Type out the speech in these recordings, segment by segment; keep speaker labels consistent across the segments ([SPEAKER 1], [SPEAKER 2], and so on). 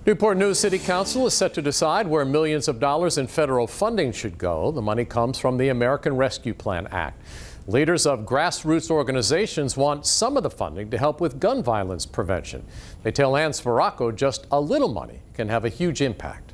[SPEAKER 1] Newport News City Council is set to decide where millions of dollars in federal funding should go. The money comes from the American Rescue Plan Act. Leaders of grassroots organizations want some of the funding to help with gun violence prevention. They tell Ann Sparacco just a little money can have a huge impact.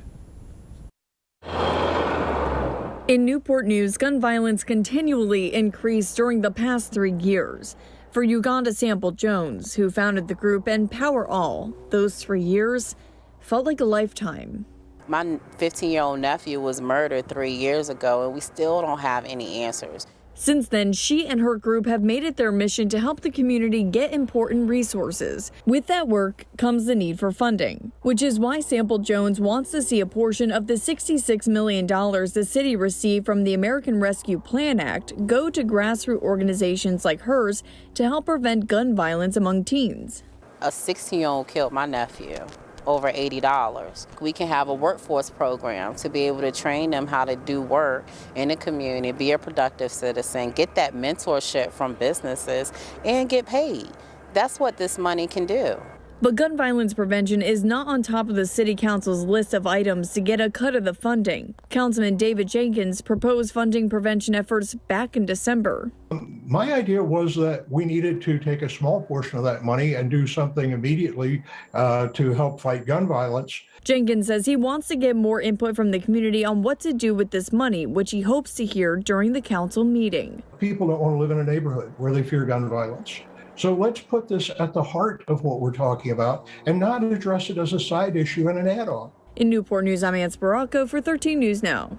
[SPEAKER 2] In Newport News, gun violence continually increased during the past 3 years. For Uganda Sample Jones, who founded the group Empower All, those 3 years felt like a lifetime.
[SPEAKER 3] My 15-year-old nephew was murdered 3 years ago, and we still don't have any answers.
[SPEAKER 2] Since then, she and her group have made it their mission to help the community get important resources. With that work comes the need for funding, which is why Sample Jones wants to see a portion of the $66 million the city received from the American Rescue Plan Act go to grassroots organizations like hers to help prevent gun violence among teens.
[SPEAKER 3] A 16-year-old killed my nephew. Over $80. We can have a workforce program to be able to train them how to do work in the community, be a productive citizen, get that mentorship from businesses, and get paid. That's what this money can do.
[SPEAKER 2] But gun violence prevention is not on top of the City Council's list of items to get a cut of the funding. Councilman David Jenkins proposed funding prevention efforts back in December.
[SPEAKER 4] My idea was that we needed to take a small portion of that money and do something immediately to help fight gun violence.
[SPEAKER 2] Jenkins says he wants to get more input from the community on what to do with this money, which he hopes to hear during the council meeting.
[SPEAKER 4] People don't want to live in a neighborhood where they fear gun violence. So let's put this at the heart of what we're talking about and not address it as a side issue and an add-on.
[SPEAKER 2] In Newport News, I'm Ann Sparacco for 13 News Now.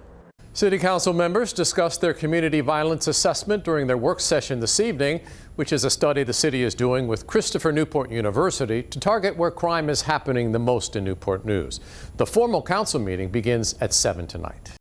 [SPEAKER 1] City Council members discussed their community violence assessment during their work session this evening, which is a study the city is doing with Christopher Newport University to target where crime is happening the most in Newport News. The formal council meeting begins at 7 tonight.